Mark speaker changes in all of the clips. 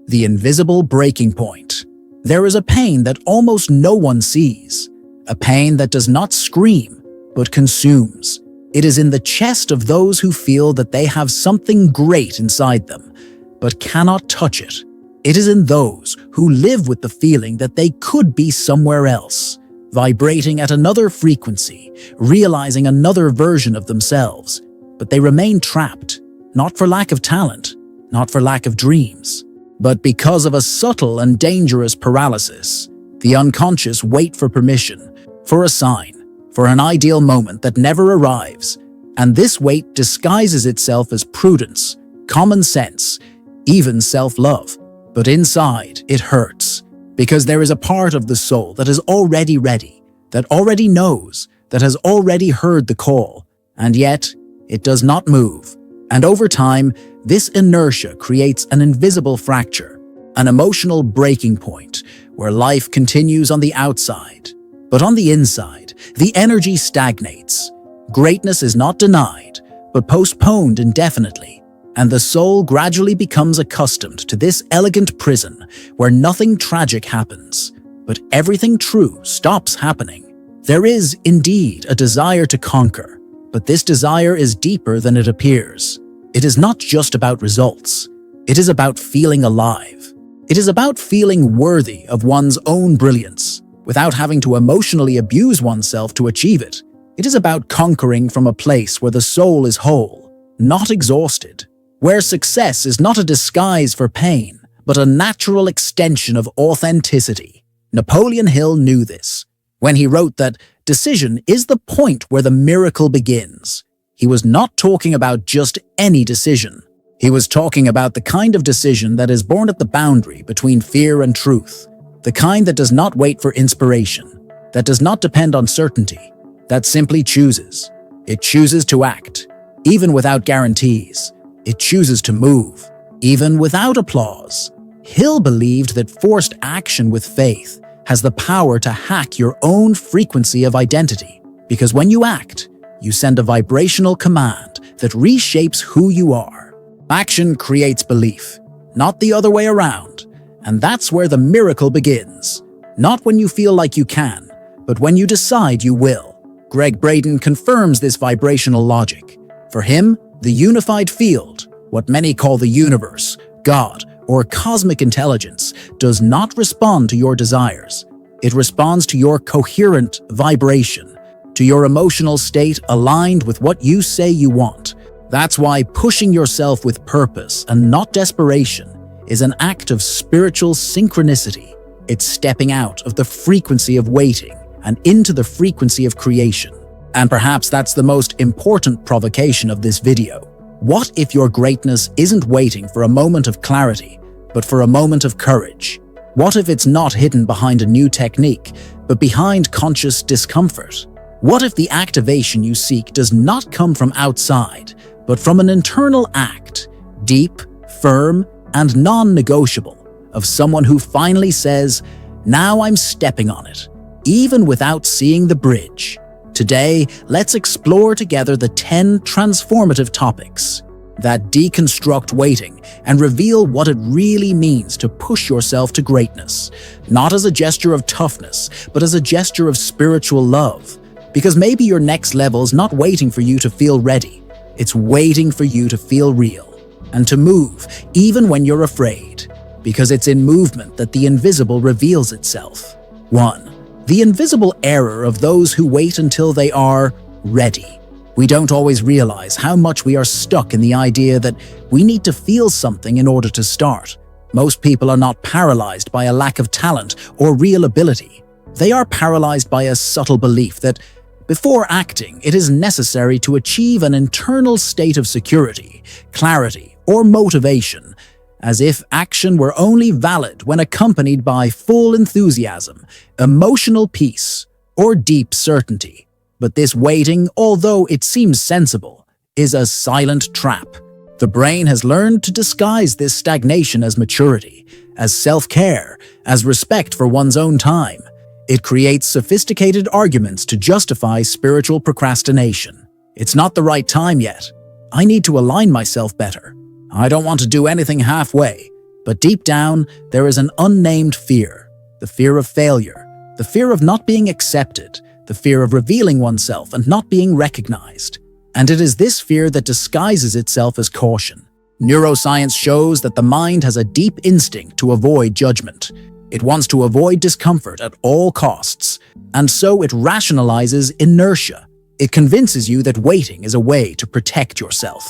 Speaker 1: The invisible breaking point. There is a pain that almost no one sees, a pain that does not scream, but consumes. It is in the chest of those who feel that they have something great inside them, but cannot touch it. It is in those who live with the feeling that they could be somewhere else, vibrating at another frequency, realizing another version of themselves, but they remain trapped, not for lack of talent, not for lack of dreams, but because of a subtle and dangerous paralysis. The unconscious wait for permission, for a sign, for an ideal moment that never arrives, and this wait disguises itself as prudence, common sense, even self-love. But inside, it hurts, because there is a part of the soul that is already ready, that already knows, that has already heard the call, and yet it does not move. And over time, this inertia creates an invisible fracture, an emotional breaking point where life continues on the outside. But on the inside, the energy stagnates. Greatness is not denied, but postponed indefinitely, and the soul gradually becomes accustomed to this elegant prison where nothing tragic happens, but everything true stops happening. There is, indeed, a desire to conquer, but this desire is deeper than it appears. It is not just about results. It is about feeling alive. It is about feeling worthy of one's own brilliance, without having to emotionally abuse oneself to achieve it. It is about conquering from a place where the soul is whole, not exhausted, where success is not a disguise for pain, but a natural extension of authenticity. Napoleon Hill knew this when he wrote that decision is the point where the miracle begins. He was not talking about just any decision. He was talking about the kind of decision that is born at the boundary between fear and truth, the kind that does not wait for inspiration, that does not depend on certainty, that simply chooses. It chooses to act, even without guarantees. It chooses to move, even without applause. Hill believed that forced action with faith has the power to hack your own frequency of identity, because when you act, you send a vibrational command that reshapes who you are. Action creates belief, not the other way around. And that's where the miracle begins. Not when you feel like you can, but when you decide you will. Greg Braden confirms this vibrational logic. For him, the unified field, what many call the universe, God, or cosmic intelligence, does not respond to your desires. It responds to your coherent vibration, to your emotional state aligned with what you say you want. That's why pushing yourself with purpose and not desperation is an act of spiritual synchronicity. It's stepping out of the frequency of waiting and into the frequency of creation. And perhaps that's the most important provocation of this video. What if your greatness isn't waiting for a moment of clarity, but for a moment of courage? What if it's not hidden behind a new technique, but behind conscious discomfort? What if the activation you seek does not come from outside, but from an internal act, deep, firm, and non-negotiable, of someone who finally says, "Now I'm stepping on it," even without seeing the bridge? Today, let's explore together the 10 transformative topics that deconstruct waiting and reveal what it really means to push yourself to greatness, not as a gesture of toughness, but as a gesture of spiritual love. Because maybe your next level is not waiting for you to feel ready, it's waiting for you to feel real and to move even when you're afraid, because it's in movement that the invisible reveals itself. 1. The invisible error of those who wait until they are ready. We don't always realize how much we are stuck in the idea that we need to feel something in order to start. Most people are not paralyzed by a lack of talent or real ability. They are paralyzed by a subtle belief that before acting, it is necessary to achieve an internal state of security, clarity, or motivation, as if action were only valid when accompanied by full enthusiasm, emotional peace, or deep certainty. But this waiting, although it seems sensible, is a silent trap. The brain has learned to disguise this stagnation as maturity, as self-care, as respect for one's own time. It creates sophisticated arguments to justify spiritual procrastination. It's not the right time yet. I need to align myself better. I don't want to do anything halfway. But deep down, there is an unnamed fear, the fear of failure, the fear of not being accepted, the fear of revealing oneself and not being recognized. And it is this fear that disguises itself as caution. Neuroscience shows that the mind has a deep instinct to avoid judgment. It wants to avoid discomfort at all costs, and so it rationalizes inertia. It convinces you that waiting is a way to protect yourself.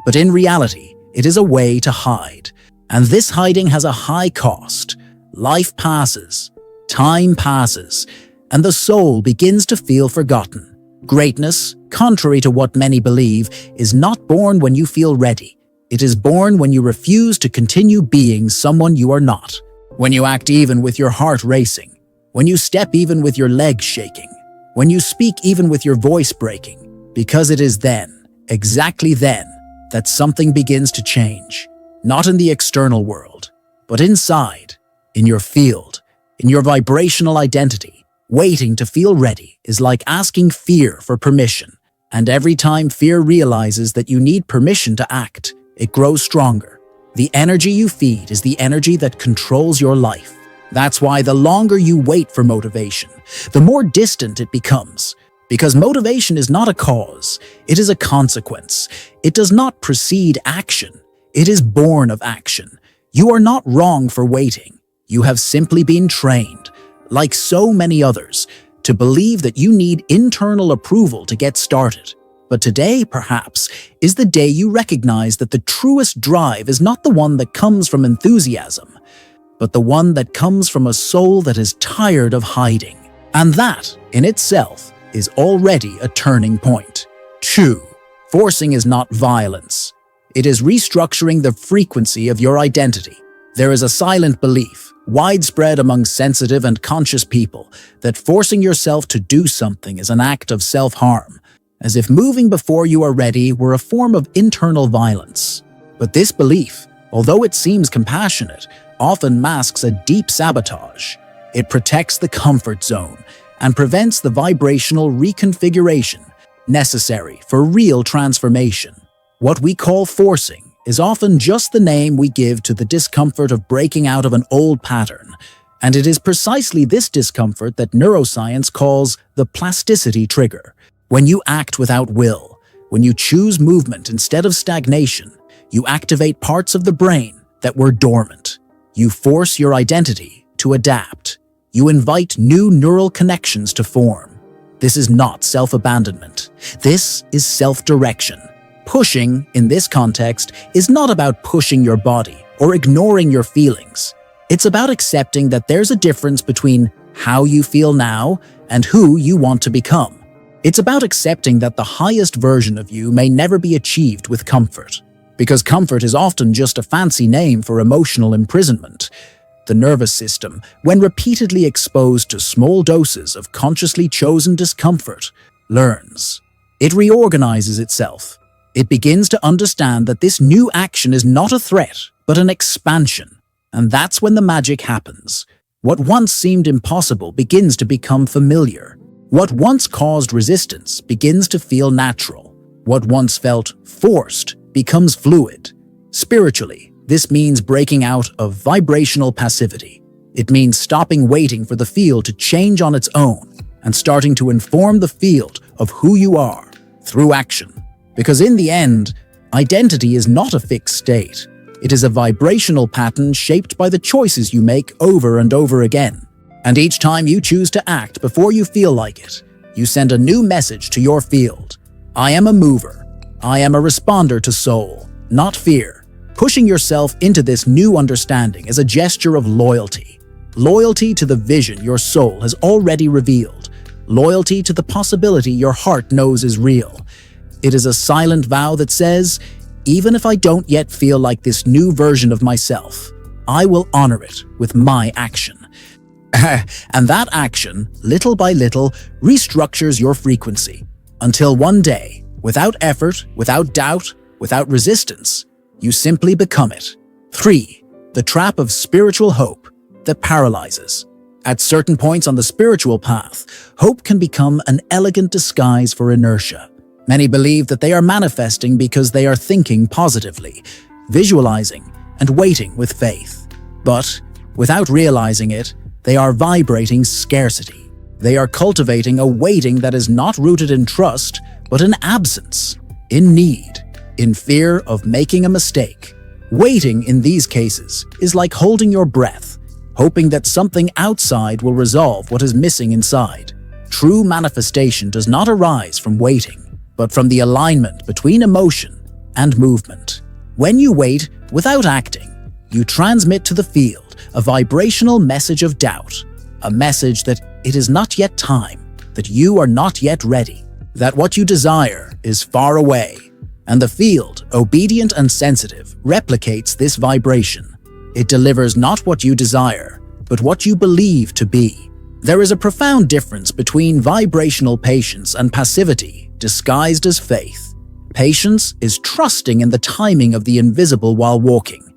Speaker 1: But in reality, it is a way to hide. And this hiding has a high cost. Life passes, time passes, and the soul begins to feel forgotten. Greatness, contrary to what many believe, is not born when you feel ready. It is born when you refuse to continue being someone you are not. When you act even with your heart racing. When you step even with your legs shaking. When you speak even with your voice breaking. Because it is then, exactly then, that something begins to change. Not in the external world, but inside, in your field, in your vibrational identity. Waiting to feel ready is like asking fear for permission. And every time fear realizes that you need permission to act, it grows stronger. The energy you feed is the energy that controls your life. That's why the longer you wait for motivation, the more distant it becomes. Because motivation is not a cause, it is a consequence. It does not precede action. It is born of action. You are not wrong for waiting. You have simply been trained, like so many others, to believe that you need internal approval to get started. But today, perhaps, is the day you recognize that the truest drive is not the one that comes from enthusiasm, but the one that comes from a soul that is tired of hiding. And that, in itself, is already a turning point. 2. Forcing is not violence. It is restructuring the frequency of your identity. There is a silent belief, widespread among sensitive and conscious people, that forcing yourself to do something is an act of self-harm, as if moving before you are ready were a form of internal violence. But this belief, although it seems compassionate, often masks a deep sabotage. It protects the comfort zone and prevents the vibrational reconfiguration necessary for real transformation. What we call forcing is often just the name we give to the discomfort of breaking out of an old pattern, and it is precisely this discomfort that neuroscience calls the plasticity trigger. When you act without will, when you choose movement instead of stagnation, you activate parts of the brain that were dormant. You force your identity to adapt. You invite new neural connections to form. This is not self-abandonment. This is self-direction. Pushing, in this context, is not about pushing your body or ignoring your feelings. It's about accepting that there's a difference between how you feel now and who you want to become. It's about accepting that the highest version of you may never be achieved with comfort, because comfort is often just a fancy name for emotional imprisonment. The nervous system, when repeatedly exposed to small doses of consciously chosen discomfort, learns. It reorganizes itself. It begins to understand that this new action is not a threat, but an expansion. And that's when the magic happens. What once seemed impossible begins to become familiar. What once caused resistance begins to feel natural. What once felt forced becomes fluid. Spiritually, this means breaking out of vibrational passivity. It means stopping waiting for the field to change on its own and starting to inform the field of who you are through action. Because in the end, identity is not a fixed state. It is a vibrational pattern shaped by the choices you make over and over again. And each time you choose to act before you feel like it, you send a new message to your field. I am a mover. I am a responder to soul, not fear. Pushing yourself into this new understanding is a gesture of loyalty. Loyalty to the vision your soul has already revealed. Loyalty to the possibility your heart knows is real. It is a silent vow that says, even if I don't yet feel like this new version of myself, I will honor it with my action. And that action, little by little, restructures your frequency, until one day, without effort, without doubt, without resistance, you simply become it. 3. The trap of spiritual hope that paralyzes. At certain points on the spiritual path, hope can become an elegant disguise for inertia. Many believe that they are manifesting because they are thinking positively, visualizing, and waiting with faith. But, without realizing it, they are vibrating scarcity. They are cultivating a waiting that is not rooted in trust, but in absence, in need, in fear of making a mistake. Waiting in these cases is like holding your breath, hoping that something outside will resolve what is missing inside. True manifestation does not arise from waiting, but from the alignment between emotion and movement. When you wait without acting, you transmit to the field a vibrational message of doubt, a message that it is not yet time, that you are not yet ready, that what you desire is far away. And the field, obedient and sensitive, replicates this vibration. It delivers not what you desire, but what you believe to be. There is a profound difference between vibrational patience and passivity, disguised as faith. Patience is trusting in the timing of the invisible while walking.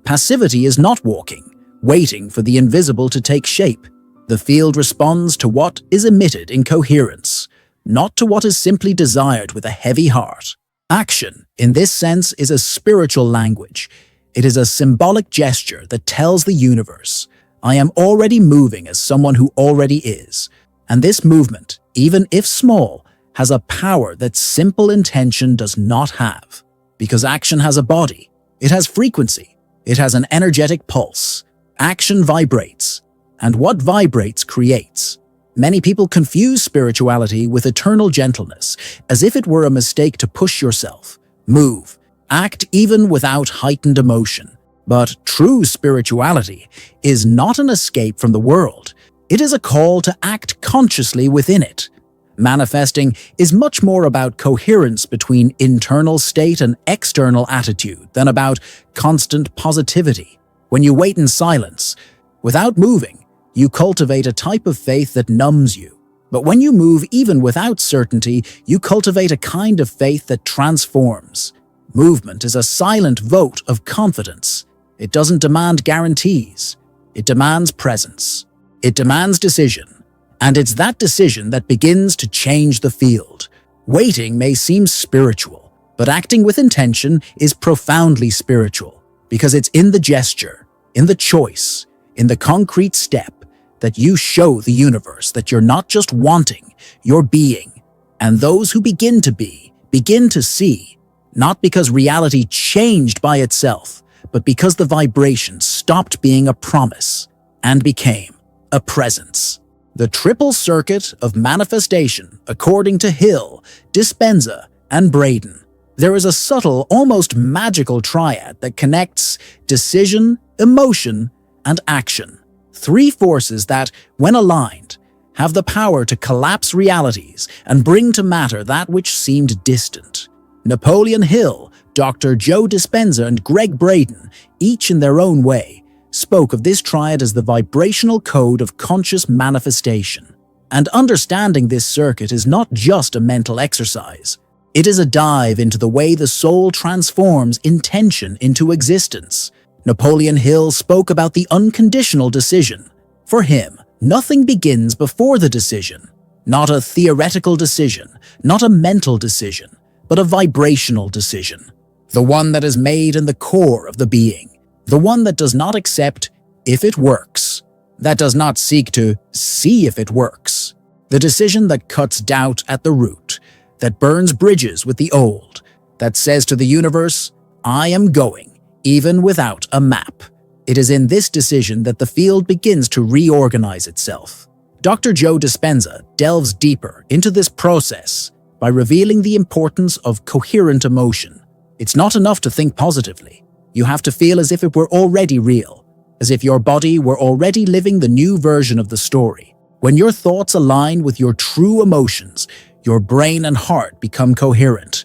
Speaker 1: Passivity is not walking, waiting for the invisible to take shape. The field responds to what is emitted in coherence, not to what is simply desired with a heavy heart. Action, in this sense, is a spiritual language. It is a symbolic gesture that tells the universe, I am already moving as someone who already is. And this movement, even if small, has a power that simple intention does not have. Because action has a body, it has frequency, it has an energetic pulse. Action vibrates, and what vibrates creates. Many people confuse spirituality with eternal gentleness, as if it were a mistake to push yourself, move, act even without heightened emotion. But true spirituality is not an escape from the world. It is a call to act consciously within it. Manifesting is much more about coherence between internal state and external attitude than about constant positivity. When you wait in silence, without moving, you cultivate a type of faith that numbs you. But when you move even without certainty, you cultivate a kind of faith that transforms. Movement is a silent vote of confidence. It doesn't demand guarantees. It demands presence. It demands decision. And it's that decision that begins to change the field. Waiting may seem spiritual, but acting with intention is profoundly spiritual because it's in the gesture, in the choice, in the concrete step that you show the universe that you're not just wanting, you're being. And those who begin to be, begin to see, not because reality changed by itself, but because the vibration stopped being a promise and became a presence. The triple circuit of manifestation, according to Hill, Dispenza, and Braden. There is a subtle, almost magical triad that connects decision, emotion, and action. Three forces that, when aligned, have the power to collapse realities and bring to matter that which seemed distant. Napoleon Hill, Dr. Joe Dispenza, and Greg Braden, each in their own way, spoke of this triad as the vibrational code of conscious manifestation. And understanding this circuit is not just a mental exercise. It is a dive into the way the soul transforms intention into existence. Napoleon Hill spoke about the unconditional decision. For him, nothing begins before the decision. Not a theoretical decision, not a mental decision, but a vibrational decision. The one that is made in the core of the being. The one that does not accept if it works, that does not seek to see if it works. The decision that cuts doubt at the root, that burns bridges with the old, that says to the universe, I am going, even without a map. It is in this decision that the field begins to reorganize itself. Dr. Joe Dispenza delves deeper into this process by revealing the importance of coherent emotion. It's not enough to think positively. You have to feel as if it were already real, as if your body were already living the new version of the story. When your thoughts align with your true emotions, your brain and heart become coherent.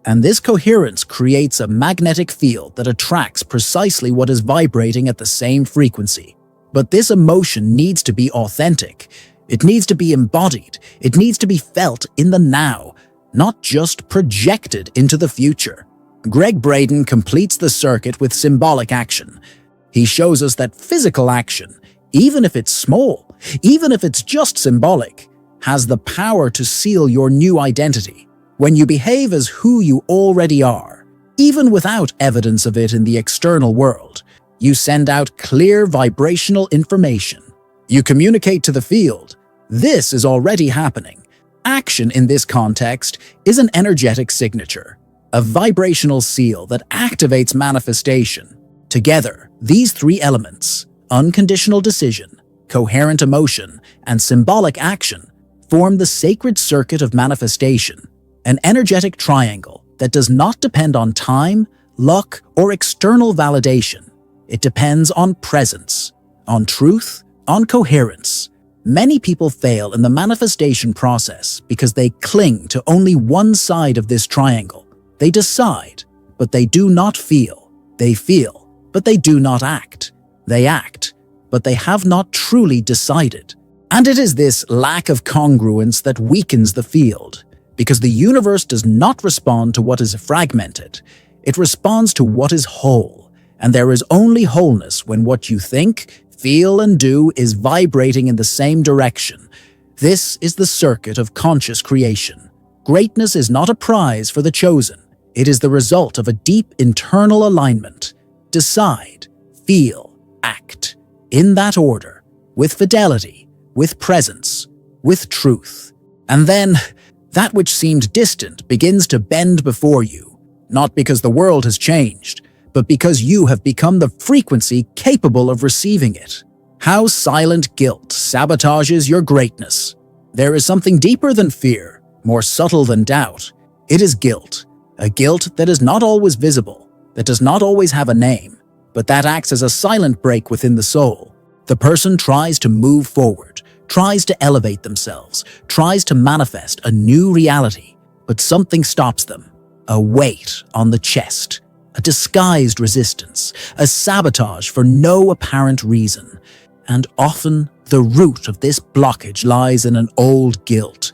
Speaker 1: And this coherence creates a magnetic field that attracts precisely what is vibrating at the same frequency. But this emotion needs to be authentic. It needs to be embodied. It needs to be felt in the now, not just projected into the future. Greg Braden completes the circuit with symbolic action. He shows us that physical action, even if it's small, even if it's just symbolic, has the power to seal your new identity. When you behave as who you already are, even without evidence of it in the external world, You send out clear vibrational information. You communicate to the field. This is already happening. Action in this context is an energetic signature, a vibrational seal that activates manifestation. Together, these three elements, unconditional decision, coherent emotion, and symbolic action, form the sacred circuit of manifestation, an energetic triangle that does not depend on time, luck, or external validation. It depends on presence, on truth, on coherence. Many people fail in the manifestation process because they cling to only one side of this triangle. They decide, but they do not feel. They feel, but they do not act. They act, but they have not truly decided. And it is this lack of congruence that weakens the field, because the universe does not respond to what is fragmented. It responds to what is whole, and there is only wholeness when what you think, feel, and do is vibrating in the same direction. This is the circuit of conscious creation. Greatness is not a prize for the chosen. It is the result of a deep internal alignment. Decide, feel, act, in that order, with fidelity, with presence, with truth. And then, that which seemed distant begins to bend before you, not because the world has changed, but because you have become the frequency capable of receiving it. How silent guilt sabotages your greatness. There is something deeper than fear, more subtle than doubt. It is guilt, a guilt that is not always visible, that does not always have a name, but that acts as a silent brake within the soul. The person tries to move forward, tries to elevate themselves, tries to manifest a new reality, but something stops them. A weight on the chest, a disguised resistance, a sabotage for no apparent reason. And often, the root of this blockage lies in an old guilt,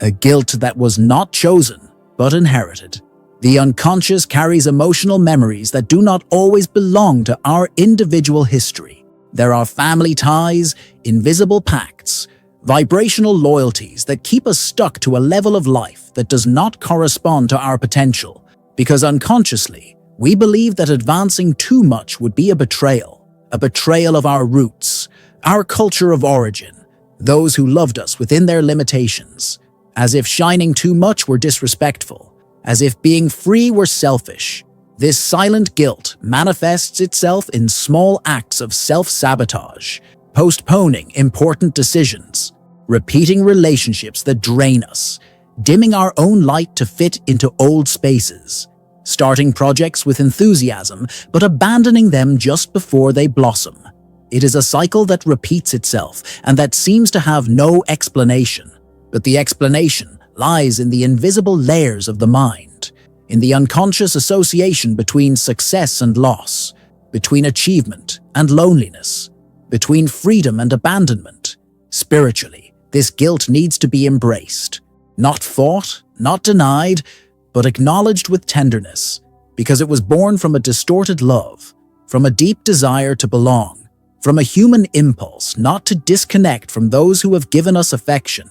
Speaker 1: a guilt that was not chosen, but inherited. The unconscious carries emotional memories that do not always belong to our individual history. There are family ties, invisible pacts, vibrational loyalties that keep us stuck to a level of life that does not correspond to our potential, because unconsciously, we believe that advancing too much would be a betrayal of our roots, our culture of origin, those who loved us within their limitations, as if shining too much were disrespectful, as if being free were selfish. This silent guilt manifests itself in small acts of self-sabotage, postponing important decisions, repeating relationships that drain us, dimming our own light to fit into old spaces, starting projects with enthusiasm but abandoning them just before they blossom. It is a cycle that repeats itself and that seems to have no explanation, but the explanation lies in the invisible layers of the mind, in the unconscious association between success and loss, between achievement and loneliness, between freedom and abandonment. Spiritually, this guilt needs to be embraced, not fought, not denied, but acknowledged with tenderness, because it was born from a distorted love, from a deep desire to belong, from a human impulse not to disconnect from those who have given us affection,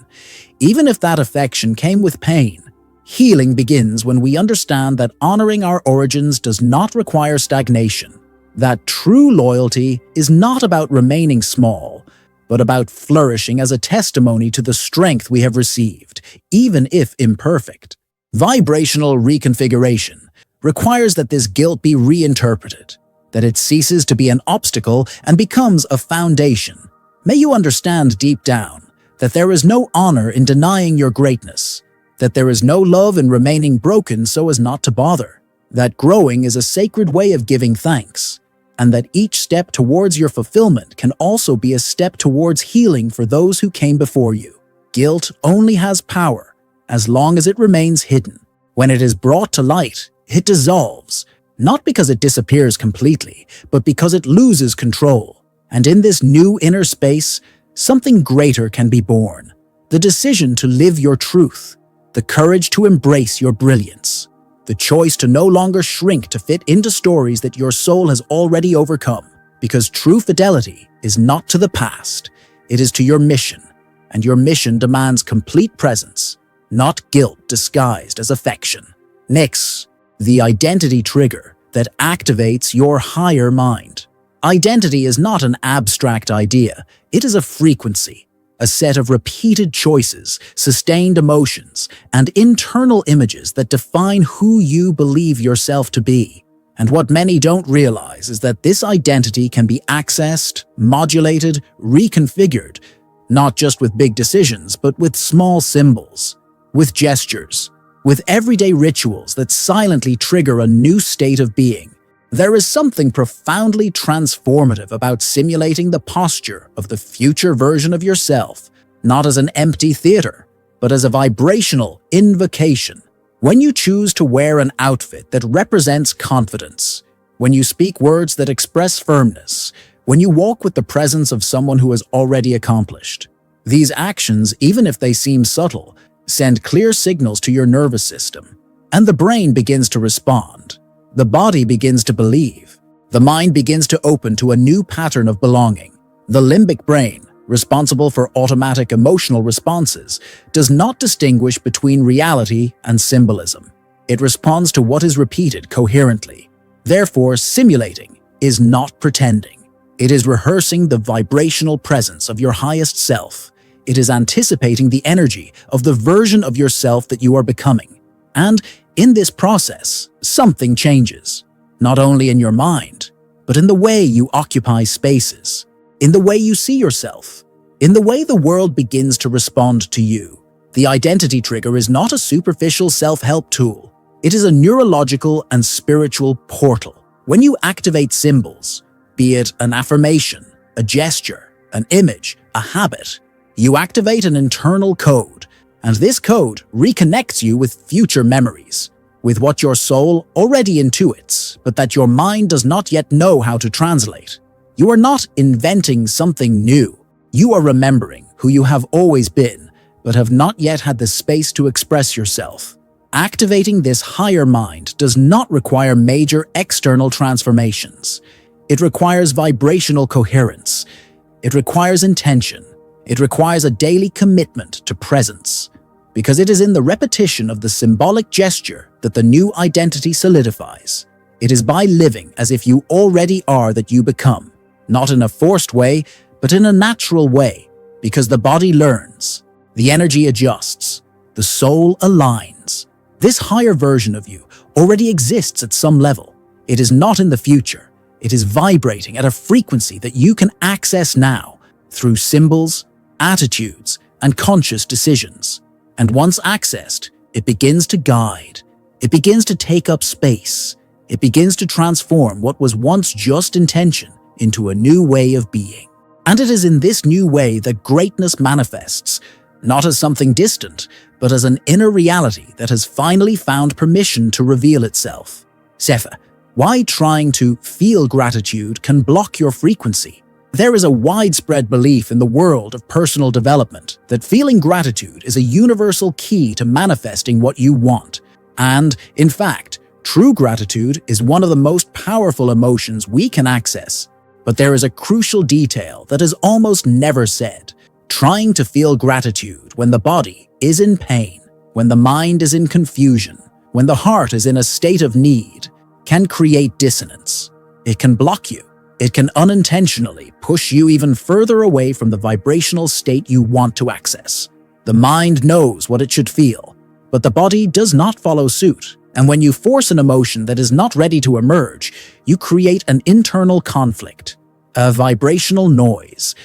Speaker 1: even if that affection came with pain. Healing begins when we understand that honoring our origins does not require stagnation, that true loyalty is not about remaining small, but about flourishing as a testimony to the strength we have received, even if imperfect. Vibrational reconfiguration requires that this guilt be reinterpreted, that it ceases to be an obstacle and becomes a foundation. May you understand deep down that there is no honor in denying your greatness, that there is no love in remaining broken so as not to bother, that growing is a sacred way of giving thanks, and that each step towards your fulfillment can also be a step towards healing for those who came before you. Guilt only has power as long as it remains hidden. When it is brought to light, it dissolves, not because it disappears completely, but because it loses control. And in this new inner space, something greater can be born. The decision to live your truth, the courage to embrace your brilliance, the choice to no longer shrink to fit into stories that your soul has already overcome. Because true fidelity is not to the past, it is to your mission, and your mission demands complete presence, not guilt disguised as affection. Next, the identity trigger that activates your higher mind. Identity is not an abstract idea. It is a frequency, a set of repeated choices, sustained emotions, and internal images that define who you believe yourself to be. And what many don't realize is that this identity can be accessed, modulated, reconfigured, not just with big decisions, but with small symbols, with gestures, with everyday rituals that silently trigger a new state of being. There is something profoundly transformative about simulating the posture of the future version of yourself, not as an empty theater, but as a vibrational invocation. When you choose to wear an outfit that represents confidence, when you speak words that express firmness, when you walk with the presence of someone who has already accomplished, these actions, even if they seem subtle, send clear signals to your nervous system, and the brain begins to respond. The body begins to believe. The mind begins to open to a new pattern of belonging. The limbic brain, responsible for automatic emotional responses, does not distinguish between reality and symbolism. It responds to what is repeated coherently. Therefore, simulating is not pretending. It is rehearsing the vibrational presence of your highest self. It is anticipating the energy of the version of yourself that you are becoming. And in this process, something changes, not only in your mind, but in the way you occupy spaces, in the way you see yourself, in the way the world begins to respond to you. The identity trigger is not a superficial self-help tool. It is a neurological and spiritual portal. When you activate symbols, be it an affirmation, a gesture, an image, a habit, you activate an internal code. And this code reconnects you with future memories, with what your soul already intuits, but that your mind does not yet know how to translate. You are not inventing something new. You are remembering who you have always been, but have not yet had the space to express yourself. Activating this higher mind does not require major external transformations. It requires vibrational coherence. It requires intention. It requires a daily commitment to presence, because it is in the repetition of the symbolic gesture that the new identity solidifies. It is by living as if you already are that you become, not in a forced way, but in a natural way, because the body learns, the energy adjusts, the soul aligns. This higher version of you already exists at some level. It is not in the future. It is vibrating at a frequency that you can access now through symbols, attitudes, and conscious decisions. And once accessed, it begins to guide. It begins to take up space. It begins to transform what was once just intention into a new way of being. And it is in this new way that greatness manifests, not as something distant, but as an inner reality that has finally found permission to reveal itself. Sefa, why trying to feel gratitude can block your frequency? There is a widespread belief in the world of personal development that feeling gratitude is a universal key to manifesting what you want. And, in fact, true gratitude is one of the most powerful emotions we can access. But there is a crucial detail that is almost never said. Trying to feel gratitude when the body is in pain, when the mind is in confusion, when the heart is in a state of need, can create dissonance. It can block you. It can unintentionally push you even further away from the vibrational state you want to access. The mind knows what it should feel, but the body does not follow suit. And when you force an emotion that is not ready to emerge, you create an internal conflict, a vibrational noise.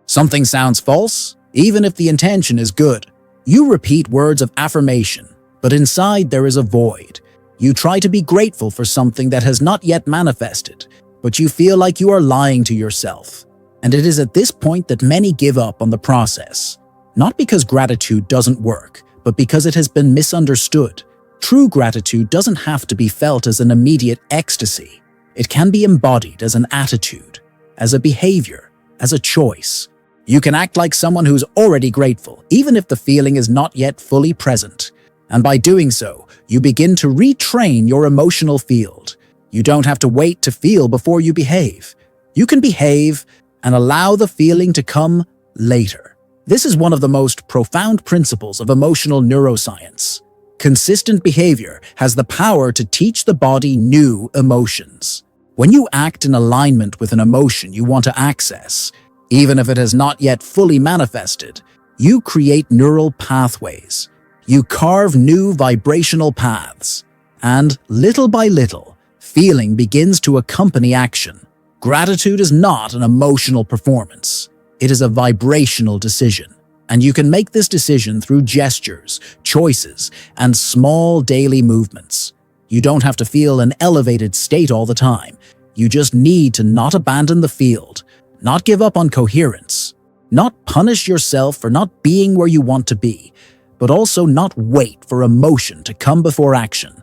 Speaker 1: Something sounds false, even if the intention is good. You repeat words of affirmation, but inside there is a void. You try to be grateful for something that has not yet manifested, but you feel like you are lying to yourself. And it is at this point that many give up on the process. Not because gratitude doesn't work, but because it has been misunderstood. True gratitude doesn't have to be felt as an immediate ecstasy. It can be embodied as an attitude, as a behavior, as a choice. You can act like someone who's already grateful, even if the feeling is not yet fully present. And by doing so, you begin to retrain your emotional field. You don't have to wait to feel before you behave. You can behave and allow the feeling to come later. This is one of the most profound principles of emotional neuroscience. Consistent behavior has the power to teach the body new emotions. When you act in alignment with an emotion you want to access, even if it has not yet fully manifested, you create neural pathways. You carve new vibrational paths, and little by little, feeling begins to accompany action. Gratitude is not an emotional performance. It is a vibrational decision, and you can make this decision through gestures, choices, and small daily movements. You don't have to feel an elevated state all the time. You just need to not abandon the field, not give up on coherence, not punish yourself for not being where you want to be, but also not wait for emotion to come before action,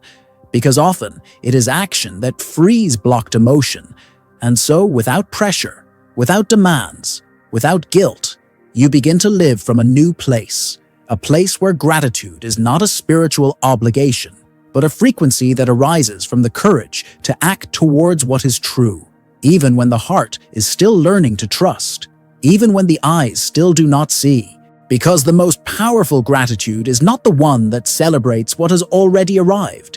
Speaker 1: because often it is action that frees blocked emotion. And so, without pressure, without demands, without guilt, you begin to live from a new place, a place where gratitude is not a spiritual obligation, but a frequency that arises from the courage to act towards what is true, even when the heart is still learning to trust, even when the eyes still do not see. Because the most powerful gratitude is not the one that celebrates what has already arrived.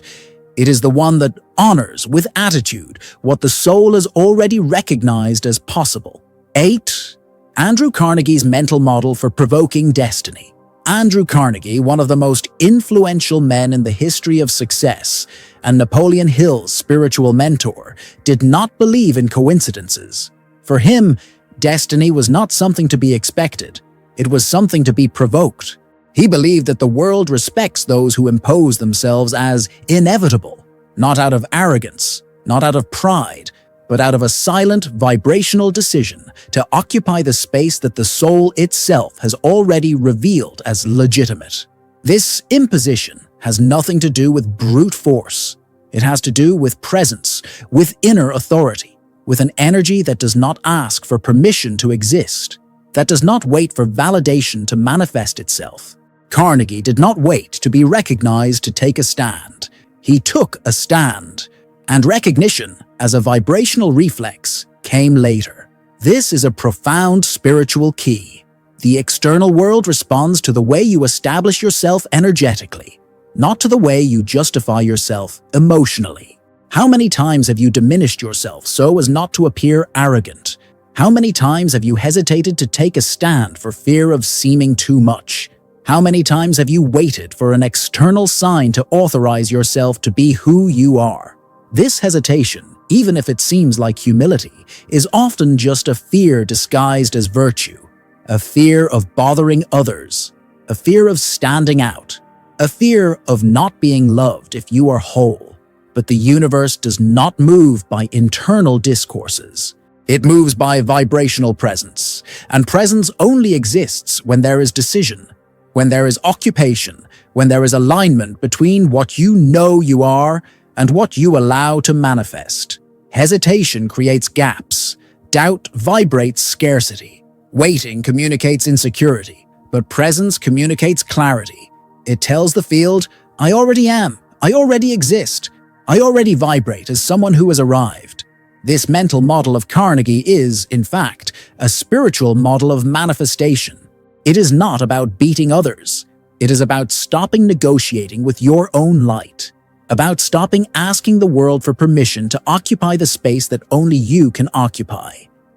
Speaker 1: It is the one that honors with attitude what the soul has already recognized as possible. 8. Andrew Carnegie's mental model for provoking destiny. Andrew Carnegie, one of the most influential men in the history of success, and Napoleon Hill's spiritual mentor, did not believe in coincidences. For him, destiny was not something to be expected. It was something to be provoked. He believed that the world respects those who impose themselves as inevitable, not out of arrogance, not out of pride, but out of a silent, vibrational decision to occupy the space that the soul itself has already revealed as legitimate. This imposition has nothing to do with brute force. It has to do with presence, with inner authority, with an energy that does not ask for permission to exist, that does not wait for validation to manifest itself. Carnegie did not wait to be recognized to take a stand. He took a stand, and recognition, as a vibrational reflex, came later. This is a profound spiritual key. The external world responds to the way you establish yourself energetically, not to the way you justify yourself emotionally. How many times have you diminished yourself so as not to appear arrogant? How many times have you hesitated to take a stand for fear of seeming too much? How many times have you waited for an external sign to authorize yourself to be who you are? This hesitation, even if it seems like humility, is often just a fear disguised as virtue, a fear of bothering others, a fear of standing out, a fear of not being loved if you are whole. But the universe does not move by internal discourses. It moves by vibrational presence, and presence only exists when there is decision, when there is occupation, when there is alignment between what you know you are and what you allow to manifest. Hesitation creates gaps. Doubt vibrates scarcity. Waiting communicates insecurity, but presence communicates clarity. It tells the field, I already am, I already exist, I already vibrate as someone who has arrived. This mental model of Carnegie is, in fact, a spiritual model of manifestation. It is not about beating others. It is about stopping negotiating with your own light, about stopping asking the world for permission to occupy the space that only you can occupy.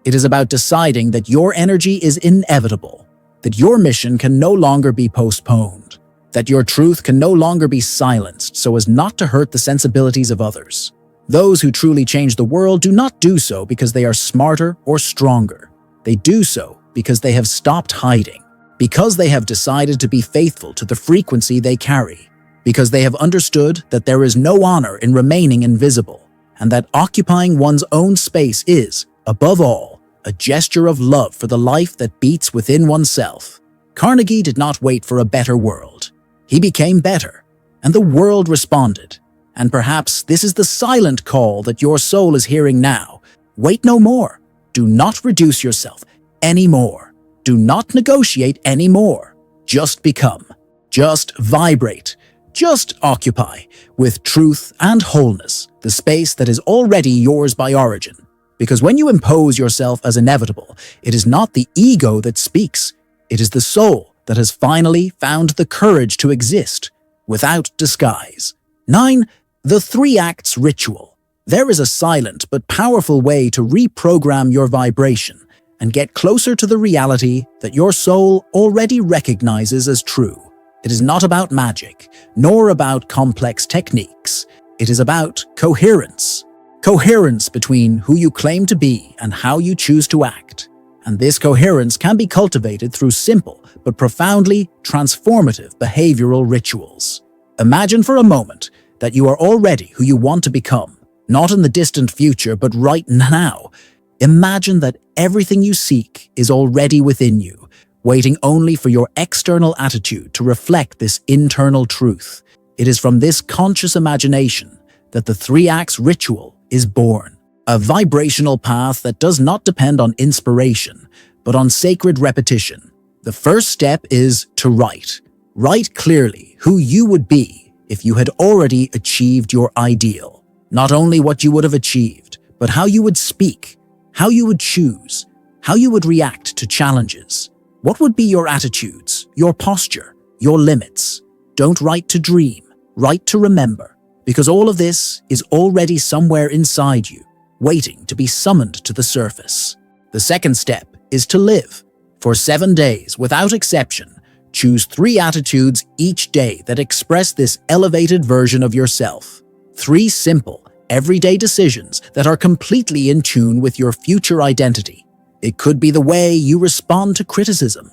Speaker 1: It is about deciding that your energy is inevitable, that your mission can no longer be postponed, that your truth can no longer be silenced so as not to hurt the sensibilities of others. Those who truly change the world do not do so because they are smarter or stronger. They do so because they have stopped hiding, because they have decided to be faithful to the frequency they carry, because they have understood that there is no honor in remaining invisible, and that occupying one's own space is, above all, a gesture of love for the life that beats within oneself. Carnegie did not wait for a better world. He became better, and the world responded. And perhaps this is the silent call that your soul is hearing now. Wait no more. Do not reduce yourself anymore. Do not negotiate anymore. Just become. Just vibrate. Just occupy, with truth and wholeness, the space that is already yours by origin. Because when you impose yourself as inevitable, it is not the ego that speaks. It is the soul that has finally found the courage to exist without disguise. 9. The 3 acts ritual. There is a silent but powerful way to reprogram your vibration and get closer to the reality that your soul already recognizes as true. It is not about magic, nor about complex techniques. It is about coherence. Coherence between who you claim to be and how you choose to act. And this coherence can be cultivated through simple but profoundly transformative behavioral rituals. Imagine for a moment that you are already who you want to become, not in the distant future, but right now. Imagine that everything you seek is already within you, waiting only for your external attitude to reflect this internal truth. It is from this conscious imagination that the 3-acts ritual is born, a vibrational path that does not depend on inspiration, but on sacred repetition. The first step is to write. Write clearly who you would be if you had already achieved your ideal. Not only what you would have achieved, but how you would speak, how you would choose, how you would react to challenges. What would be your attitudes, your posture, your limits? Don't write to dream, write to remember, because all of this is already somewhere inside you, waiting to be summoned to the surface. The second step is to live. For 7 days, without exception, choose 3 attitudes each day that express this elevated version of yourself. 3 simple, everyday decisions that are completely in tune with your future identity. It could be the way you respond to criticism,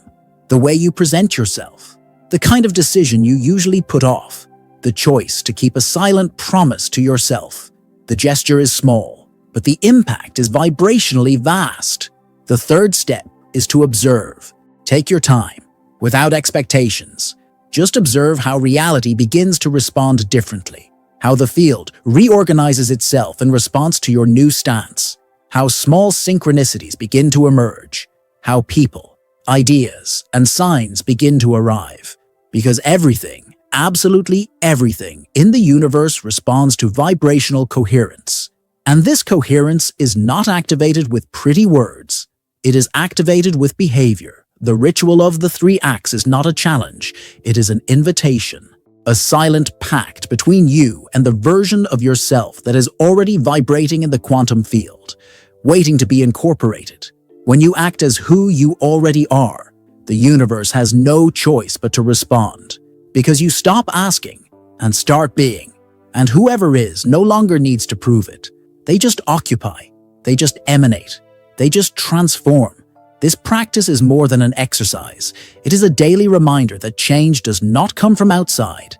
Speaker 1: the way you present yourself, the kind of decision you usually put off, the choice to keep a silent promise to yourself. The gesture is small, but the impact is vibrationally vast. The third step is to observe. Take your time, without expectations. Just observe how reality begins to respond differently, how the field reorganizes itself in response to your new stance, how small synchronicities begin to emerge, how people, ideas, and signs begin to arrive. Because everything, absolutely everything in the universe responds to vibrational coherence. And this coherence is not activated with pretty words. It is activated with behavior. The ritual of the 3 acts is not a challenge. It is an invitation, a silent pact between you and the version of yourself that is already vibrating in the quantum field, waiting to be incorporated. When you act as who you already are, the universe has no choice but to respond, because you stop asking and start being. And whoever is no longer needs to prove it. They just occupy. They just emanate. They just transform. This practice is more than an exercise. It is a daily reminder that change does not come from outside.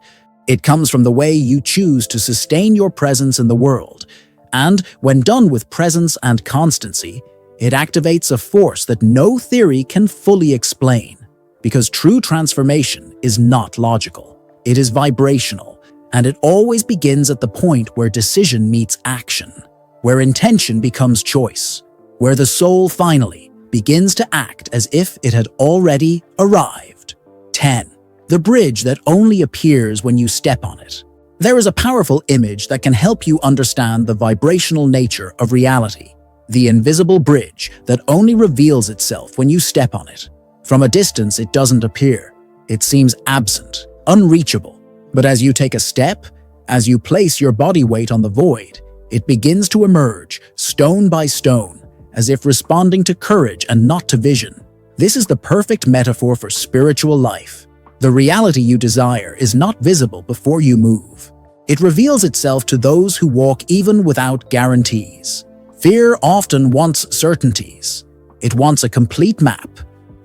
Speaker 1: It comes from the way you choose to sustain your presence in the world. And when done with presence and constancy, it activates a force that no theory can fully explain. Because true transformation is not logical. It is vibrational, and it always begins at the point where decision meets action, where intention becomes choice, where the soul finally begins to act as if it had already arrived. 10. The bridge that only appears when you step on it. There is a powerful image that can help you understand the vibrational nature of reality. The invisible bridge that only reveals itself when you step on it. From a distance, it doesn't appear. It seems absent, unreachable. But as you take a step, as you place your body weight on the void, it begins to emerge, stone by stone, as if responding to courage and not to vision. This is the perfect metaphor for spiritual life. The reality you desire is not visible before you move. It reveals itself to those who walk even without guarantees. Fear often wants certainties. It wants a complete map,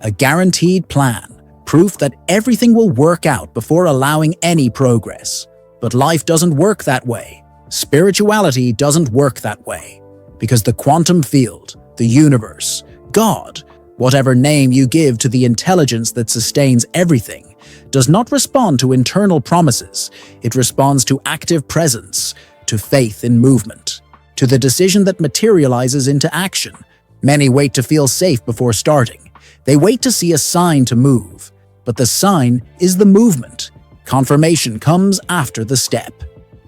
Speaker 1: a guaranteed plan, proof that everything will work out before allowing any progress. But life doesn't work that way. Spirituality doesn't work that way. Because the quantum field, the universe, God, whatever name you give to the intelligence that sustains everything, does not respond to internal promises. It responds to active presence, to faith in movement, to the decision that materializes into action. Many wait to feel safe before starting. They wait to see a sign to move. But the sign is the movement. Confirmation comes after the step.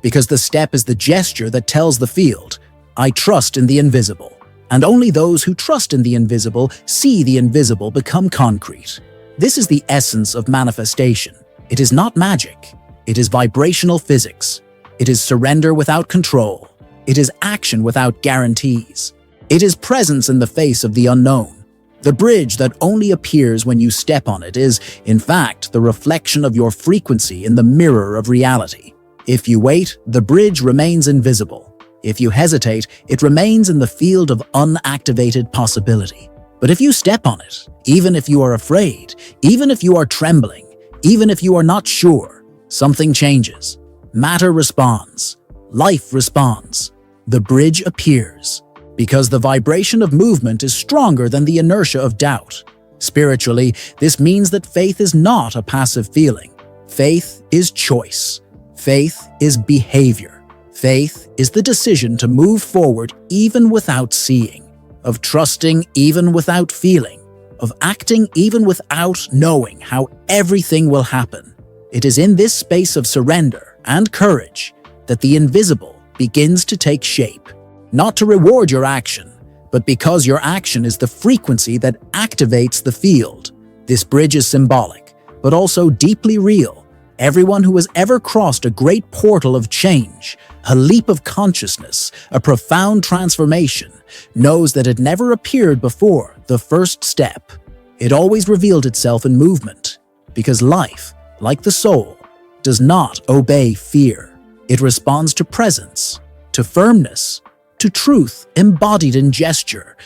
Speaker 1: Because the step is the gesture that tells the field, I trust in the invisible. And only those who trust in the invisible see the invisible become concrete. This is the essence of manifestation. It is not magic. It is vibrational physics. It is surrender without control. It is action without guarantees. It is presence in the face of the unknown. The bridge that only appears when you step on it is, in fact, the reflection of your frequency in the mirror of reality. If you wait, the bridge remains invisible. If you hesitate, it remains in the field of unactivated possibility. But if you step on it, even if you are afraid, even if you are trembling, even if you are not sure, something changes. Matter responds. Life responds. The bridge appears. Because the vibration of movement is stronger than the inertia of doubt. Spiritually, this means that faith is not a passive feeling. Faith is choice. Faith is behavior. Faith is the decision to move forward even without seeing, of trusting even without feeling, of acting even without knowing how everything will happen. It is in this space of surrender and courage that the invisible begins to take shape. Not to reward your action, but because your action is the frequency that activates the field. This bridge is symbolic, but also deeply real. Everyone who has ever crossed a great portal of change, a leap of consciousness, a profound transformation, knows that it never appeared before the first step. It always revealed itself in movement, because life, like the soul, does not obey fear. It responds to presence, to firmness, to truth embodied in gesture.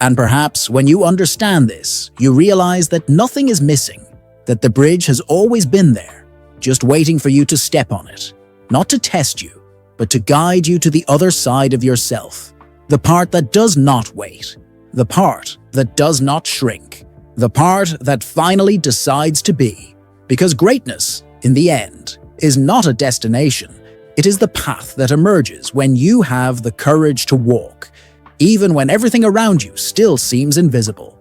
Speaker 1: And perhaps when you understand this, you realize that nothing is missing, that the bridge has always been there, just waiting for you to step on it, not to test you, but to guide you to the other side of yourself, the part that does not wait, the part that does not shrink, the part that finally decides to be. Because greatness, in the end, is not a destination. It is the path that emerges when you have the courage to walk, even when everything around you still seems invisible.